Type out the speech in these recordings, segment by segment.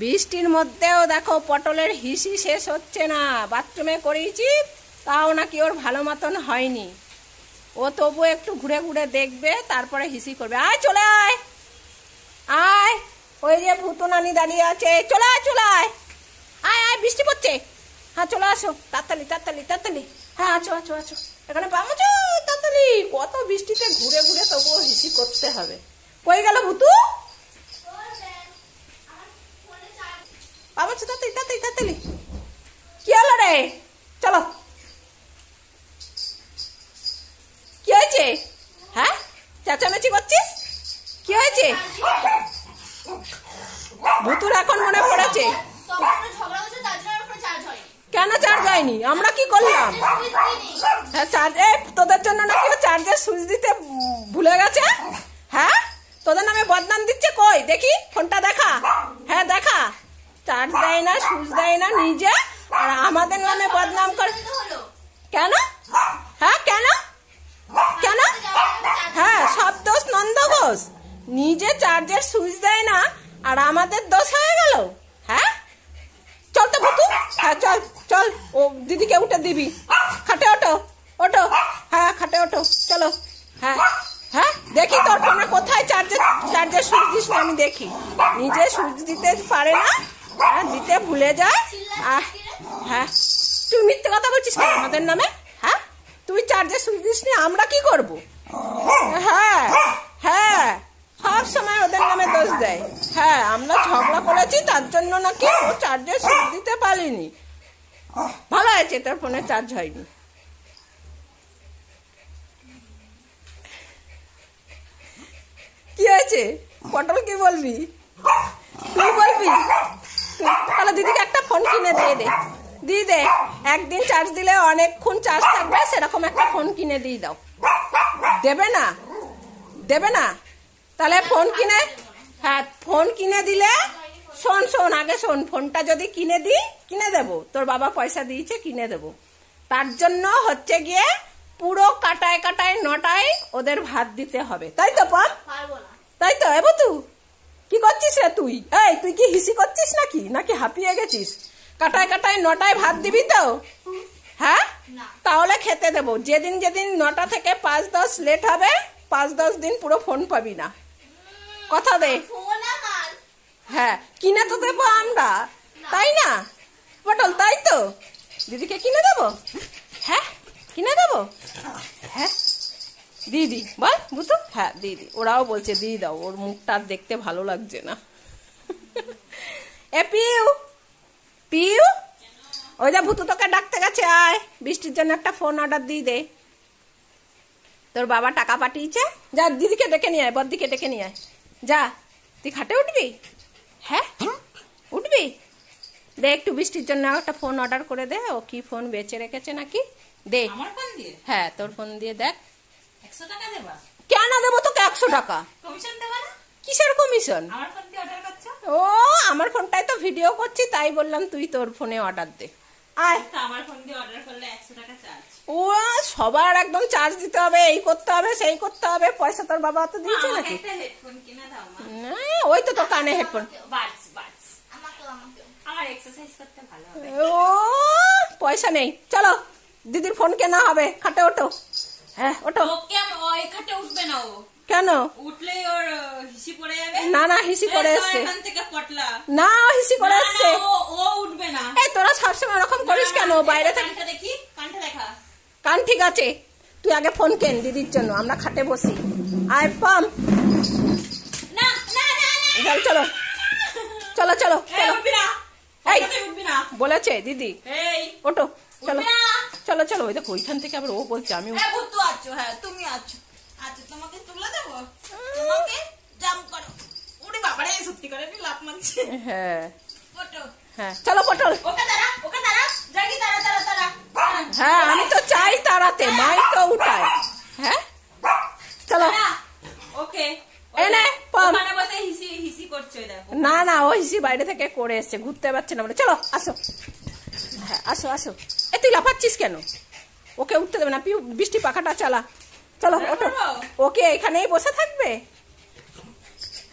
বৃষ্টির মধ্যেও দেখো পটলের হিসি শেষ হচ্ছে না। বাথরুমে করিয়েছি, তাও নাকি ওর ভালো মতন হয়নি। ও তবু একটু ঘুরে ঘুরে দেখবে, তারপরে হিসি করবে। আয় চলে আয়, আয়, ওই যে ভুতু নানি দাঁড়িয়ে আছে, চলে আয় চলে আয়, আয় আয়, বৃষ্টি পড়ছে। হ্যাঁ চলে আসো, তাড়াতাড়ি তাড়াতাড়ি তাড়াতাড়ি। হ্যাঁ আছো আছো আছো, এখানে পামছো তাড়াতাড়ি। কত বৃষ্টিতে ঘুরে ঘুরে তবুও হিসি করতে হবে। কই গেল ভুতু? পামছো তাড়াতাড়ি তাড়াতাড়ি তাড়াতাড়ি। কি হলো রে? চলো, কি হয়েছে? হ্যাঁ চেঁচামেচি করছিস? কি হয়েছে? ভুতুর এখন মনে পড়েছে। কেন চার্জ হয়নি? আমরা কি করলাম? হ্যাঁ চার্জ, তোদের জন্য নাকি ও চার্জের সুইচ দিতে ভুলে গেছে। হ্যাঁ তোদের নামে বদনাম দিচ্ছে। কই দেখি ফোনটা দেখা। হ্যাঁ দেখা, চার্জ দেয় না, সুইচ দেয় না নিজে, আর আমাদের নামে বদনাম করে। কেন? হ্যাঁ কেন কেন? হ্যাঁ সব দোষ নন্দ ঘোষ। নিজে চার্জের সুইচ দেয় না আর আমাদের দোষ হয়ে গেল। হ্যাঁ চল তো ভুতু, হ্যাঁ চল চল, ও দিদিকে উঠে দিবি। খাটে ওঠো ওঠো, হ্যাঁ খাটে ওঠো, চলো। হ্যাঁ হ্যাঁ দেখি তোর ফোনে কোথায় চার্জের সুইচ দিস না, আমি দেখি। নিজে সুইচ দিতে পারে না, হ্যাঁ দিতে ভুলে যায়। হ্যাঁ তুই মিথ্যে কথা বলছিস কেন আমাদের নামে? হ্যাঁ তুই চার্জের সুইচ দিস নি, আমরা কি করব? হ্যাঁ হ্যাঁ সব সময় ওদের নামে দোষ দেয়। হ্যাঁ আমরা ঝগড়া করেছি, তার জন্য নাকি ও চার্জের সুইচ দিতে পারিনি। ভালো হয়েছে তোর ফোনে চার্জ হয়নি। কি হয়েছে? পটল কি বলবি? তুই বলবি? তাহলে দিদিকে একটা ফোন কিনে দিয়ে দে, দিয়ে দে। একদিন চার্জ দিলে অনেকক্ষণ চার্জ থাকবে, সেরকম একটা ফোন কিনে দিয়ে দাও। দেবে না? দেবে না? তাহলে ফোন কিনে, হ্যাঁ ফোন কিনে দিলে, শোন শোন আগে শোন, ফোনটা যদি কিনে দিই, কিনে দেবো, তোর বাবা পয়সা দিয়েছে কিনে দেবো। তার জন্য হচ্ছে গিয়ে পুরো কাটায় কাটায় নটায় ওদের ভাত দিতে হবে, তাই তো পাম? তাই তো? এবো তুই কি করছিস রে তুই? এই তুই কি হিসি করছিস নাকি, নাকি হাঁপিয়ে গেছিস? কাটায় কাটায় নটায় ভাত দিবি তো? হ্যাঁ তাহলে খেতে দেবো। যেদিন যেদিন 9টা থেকে 5-10 লেট হবে, 5-10 দিন পুরো ফোন পাবি না। কথা দে। হ্যাঁ কিনে তো দেবো আমরা, তাই না পটল? তাই তো, দিদিকে কিনে দেবো। হ্যাঁ কিনে দেবো। হ্যাঁ দিদি বল বুঝতো। হ্যাঁ দিদি, ওরাও বলছে দিয়ে দাও, ওর মুখটা আর দেখতে ভালো লাগছে না। এ পিউ, পিউ, ওই যা ভুতু তোকে ডাকতে গেছে, আয় বৃষ্টির জন্য একটা ফোন অর্ডার দিয়ে দে। তোর বাবা টাকা পাঠিয়েছে, যা দিদিকে ডেকে নিয়ে আয়, বদ্দিকে ডেকে নিয়ে আয়। যা, তুই খাটে উঠবি? হ্যাঁ উঠবি? দে একটু বৃষ্টির জন্য একটা ফোন অর্ডার করে দে। ও কি ফোন বেচে রেখেছে নাকি, দে। হ্যাঁ তোর ফোন দিয়ে দেখ। 100 টাকা দেবা? কেন দেবো তোকে 100 টাকা? কমিশন দেবা না? কিসের কমিশন? আমার ফোন দিয়ে অর্ডার করছো? ও আমার ফোনটাই তো ভিডিও করছি, তাই বললাম তুই তোর ফোনে অর্ডার দে। আয়, আমার ফোন দিয়ে অর্ডার করলে 100 টাকা চার্জ। ও সবার একদম চার্জ দিতে হবে, এই করতে হবে সেই করতে হবে, পয়সা তোর বাবা তো দিয়েছে নাকি? একটা হেডফোন কিনে দাও মা। না ওই তো তোর কানে হেডফোন। বাডস বাডস আমার এক্সারসাইজ করতে ভালো হবে। ও পয়সা নেই, চলো দিদির ফোন কেনা হবে, খাটে ওঠো। হ্যাঁ ওঠো। ওকে ওই খাটে উঠবে না ও। কেন? উঠলেই ওর হিসি পড়ে যাবে। না না হিসি করে এসছে। এখান থেকে পটলা। না ও হিসি করে এসছে। ও উঠবে না। এই তোরা সবসময় ওরকম করিস কেন? বাইরে থেকে কানটা দেখি, কানটা দেখা। কান ঠিক আছে, তুই আগে ফোন কেন দিদির জন্য, আমরা খাটে বসি। আয় পাম। না না না চলো চলো চলো চলো। উঠবি না, এই উঠবি না বলেছে দিদি। এই ওঠো চলো উঠবি না। চলো চলো। ওই দেখো ওইখান থেকে আবার ও বলছে আমি ভুতু আছো। হ্যাঁ তুমি আছো। আচ্ছা তোমাকে তুলে দেবো, তোমাকে জাম্প করো। ওরে বাবারে সত্যি করে আমি লাফ মারছি। হ্যাঁ ওঠো। হ্যাঁ চলো পটল। ওকে দাঁড়া জাগি, দাঁড়া। হ্যাঁ আমি তো চাই তাড়াতে, মাই তো উঠায়। হ্যাঁ চলো। ওকে এনে পাম। ওখানে বসে হিসি করছো দেখো। না না ও হিসি বাইরে থেকে করে এসছে, ঘুরতে পারছে না বলে। চলো আসো, হ্যাঁ আসো আসো। এ তুই লাফাচ্ছিস কেন? ওকে উঠতে দেবে না, পিউ বৃষ্টি পাখাটা চালা। চলো ওঠো। ওকে এখানেই বসে থাকবে।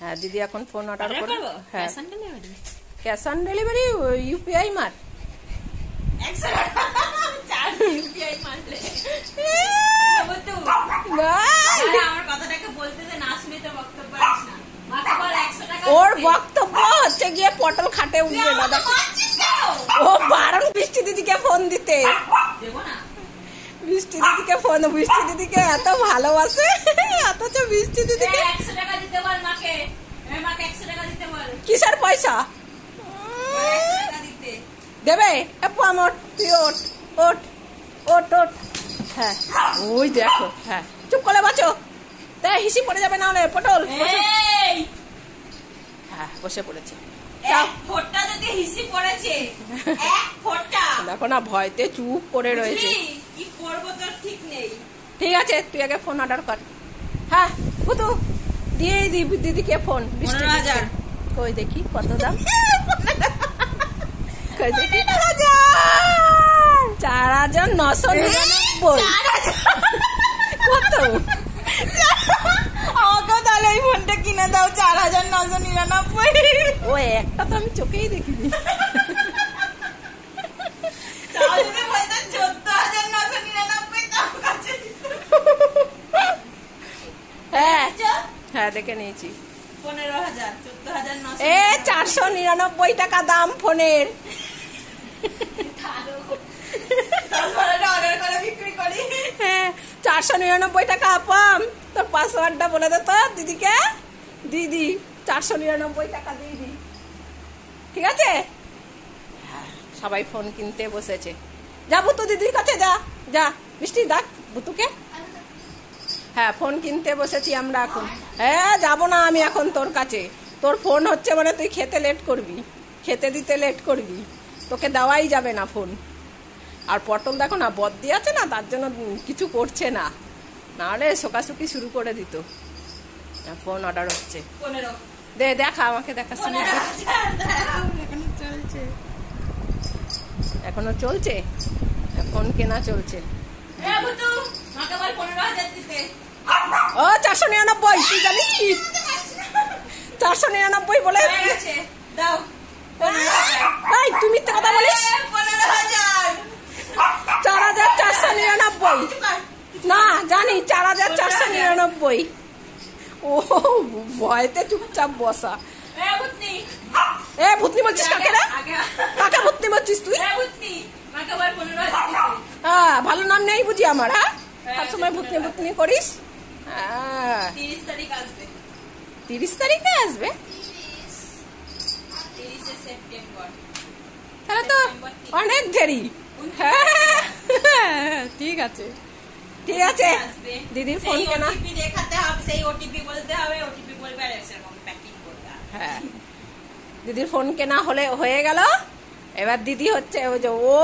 হ্যাঁ দিদি এখন ফোন অর্ডার করবো। হ্যাঁ ক্যাশ অন ডেলিভারি ইউপিআই মার 100 টাকা চার্জ ইউপিআই মারলে বুতু ভাই, আমার কথাটাকে বলতে দে, না শুনে তো বক্তব্য রাখিস না। মাকে বল 100 টাকা ওর দিতে। বক্তব্য হচ্ছে গিয়ে পটল খাটে তুই উঠবে না আমাকে দেখ। মারছিস কেন? ও বারণ বৃষ্টি দিদিকে ফোন দিতে। দেবো না। বৃষ্টি দিদিকে ফোন, বৃষ্টি দিদিকে এত ভালোবাসে অথচ বৃষ্টি দিদিকে 100 টাকা দিতে বল মাকে। মাকে 100 টাকা দিতে বল। কিসের পয়সা 100 টাকা দিতে। দেবে? ওঠ, তুই ওঠ ওঠ ওঠ ওঠ। হ্যাঁ ওই দেখো, হ্যাঁ চুপ করে বাঁচো, তাই হিসি পড়ে যাবে না হলে। পটল বসো। এই হ্যাঁ বসে পড়েছে। এক ফোঁটা যদি হিসি পড়েছে, এক ফোঁটা। দেখো না ভয়তে চুপ করে রয়েছে। বুঝলি? কি করবো তোর ঠিক নেই। ঠিক আছে তুই আগে ফোন অর্ডার কর। হ্যাঁ বুতু দিয়েই দিদিকে ফোন। 15,000 কই দেখি কত দাম। কই দেখি 4,999। কত? আমাকেও তাহলে এই ফোনটা কিনে দাও 4,999। ও একটা তো আমি চোখেই দেখিনি। তাও যদি বলতো 14,999 তাও কাছে দিত। হ্যাঁ যা, হ্যাঁ দেখে নিয়েছি। 15,000 14,999। এ 499 টাকা দাম ফোনের। তারপরে অর্ডার করে বিক্রি করি। হ্যাঁ 499 টাকা পাম। তোর পাসওয়ার্ডটা বলে দে তো দিদিকে। দিদি 499 টাকা দিদি, ঠিক আছে? সবাই ফোন কিনতে বসেছে। যা বুতু দিদির কাছে যা যা। বৃষ্টি ডাক বুতুকে। হ্যাঁ ফোন কিনতে বসেছি আমরা এখন। হ্যাঁ যাবো না আমি এখন তোর কাছে। তোর ফোন হচ্ছে মানে তুই খেতে লেট করবি, খেতে দিতে লেট করবি, তোকে দেওয়াই যাবে না ফোন। আর পটল দেখো না বদ্দি আছে না, তার জন্য কিছু করছে না, নাহলে শোকাশুকি শুরু করে দিত। ফোন অর্ডার হচ্ছে। 15। দে দেখা আমাকে দেখা। 15,000 দাও। এখনো চলছে। এখনো চলছে, ফোন কেনা চলছে। এ বুতু, মাকে বল 15,000 দিতে। ও 499, তুই জানিস কি 499 বলে? হয়ে গেছে, দাও 15,000। এই তুই মিথ্যে কথা বলিস। 15,000। 4,499। না জানি 4,499। ও ভয়তে চুপচাপ বসা। এ বুতনি, এ ভূতনি বলছিস কাকে রে? আগে কাকে ভূতনি বলছিস তুই? এ বুতনি, মাকে বল 15,000 দিতে। হ্যাঁ ভালো নাম নেই বুঝি আমার। হ্যাঁ সবসময় ভূতনি ভূতনি করিস। 30 তারিখ আসবে। 30 তারিখে আসবে? 30 সেপ্টেম্বর। তাহলে তো অনেক দেরি। হ্যাঁ ঠিক আছে ঠিক আছে। আসবে। দিদির সেই ফোন কেনা। OTP দেখাতে হবে, সেই ওটিপি বলতে হবে, ওটিপি বলবে আর সেরকম প্যাকিং করতে হবে। হ্যাঁ দিদির ফোন কেনা হয়ে গেল। এবার দিদি হচ্ছে ওই যে ও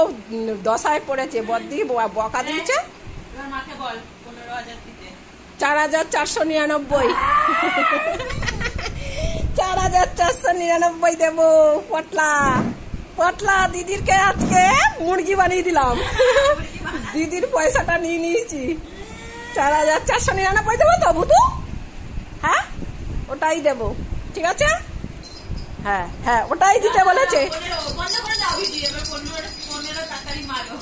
দশায় পড়েছে, বদ্দি বকা দিয়েছে। এবার মাকে বল 15,000 দিতে। 4,499। 4,499 দেবো। পটলা পটলা দিদিরকে আজকে মুরগি বানিয়ে দিলাম। দিদির পয়সাটা নিয়ে নিয়েছি। 4,499 দেবো তো বুধু? হ্যাঁ ওটাই দেবো, ঠিক আছে? হ্যাঁ হ্যাঁ ওটাই দিতে বলেছে। 15 বন্ধ করে দাও ভিডিও, এবার 15 তাড়াতাড়ি মারো।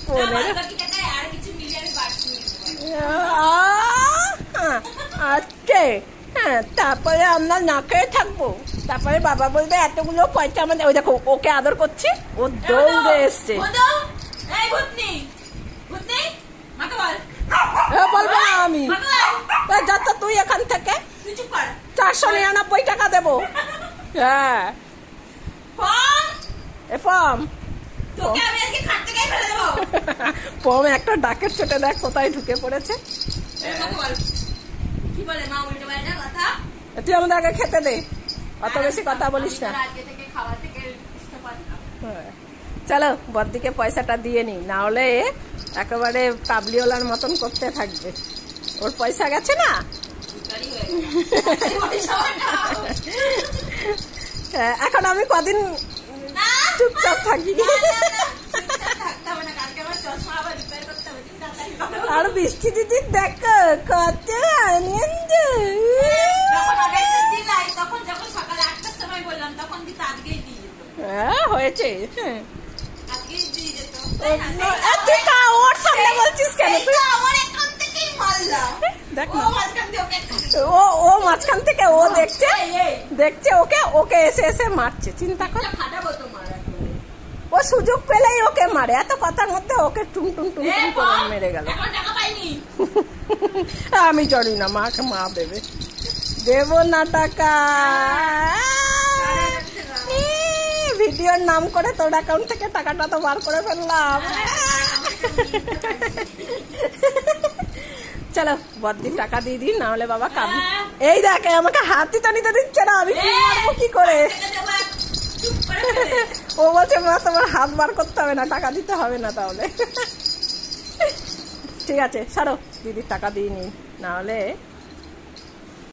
15 বাকি টাকায় আর কিছু মিলিয়ে আমি বাড়ছি নিতে পারি। আচ্ছা হ্যাঁ তারপরে আমরা না খেয়ে থাকবো। তারপরে বাবা বলবে এতগুলো পয়সা আমাদের। ওই দেখো ওকে আদর করছি, ও দৌড়ে এসছে। বুধু, এই ভূতনি, ভূতনি, মাকে বল। বলবো না আমি। মাকে বল। যা তো তুই এখান থেকে। তুই চুপ কর। 499 টাকা দেবো। হ্যাঁ ফোন, পম তোকে আমি আজকে খাট থেকে ফেলে দেবো। পম একটা ডাকের চোটে দেখ কোথায় ঢুকে পড়েছে। মাকে বল। কি বলে মা উল্টো পাল্টা কথা? তুই আমাদের আগে খেতে দে, অত বেশি কথা বলিস না। আজকে থেকে খাওয়া থেকে ইস্তফা দিলাম। চলো বদ্দিকে পয়সাটা দিয়ে নি, না হলে একেবারে কাবলিওয়ালার মতন করতে থাকবে। ওর পয়সা গেছে না। ভিখারি হয়ে গেছে। ওই সবাইটা। এখন আমি কদিন না, চুপচাপ থাকি। না, না, না, চুপচাপ থাকতে হবে না, কালকে আমার চশমা আবার রিপেয়ার করতে হবে, তুমি তাড়াতাড়ি করো। আর বৃষ্টি দিদি দেখো কত আনন্দ। যখন অর্ডারটা দিলাই, তখন যখন সকালে 8টার সময় বললাম হয়েছে। হ্যাঁ আজকেই দিয়ে যেত। তুই ওর সামনে বলছিস কেন এই তুই? তো আমার এখান থেকেই মারলাম। দেখ ও না, মাঝখান দিয়ে ওকে একটা- ও মাঝখান থেকে ও দেখছে এই, দেখছে ওকে এসে এসে মারছে, চিন্তা কর। ফাটাবো তোমার এখন। ও সুযোগ পেলেই ওকে মারে, এত কথার মধ্যে ওকে টুম টুম টুম টুম করে মেরে গেল। এখন টাকা পাইনি। আমি জানি না, মাকে মা দেবে, দেব না টাকা। ভিডিওর নাম করে তোর অ্যাকাউন্ট থেকে টাকাটা তো বার করে ফেললাম। চলো বদ্দির টাকা দিয়ে দিন, না হলে বাবা কাঁদবে। এই দেখে আমাকে হাতই তো নিতে দিচ্ছে না, আমি কি মারবো কি করে? চুপ করে ফেলে। ও বলছে মা তোমার হাত বার করতে হবে না, টাকা দিতে হবে না তাহলে। ঠিক আছে, সারো, দিদির টাকা দিয়ে নি, না হলে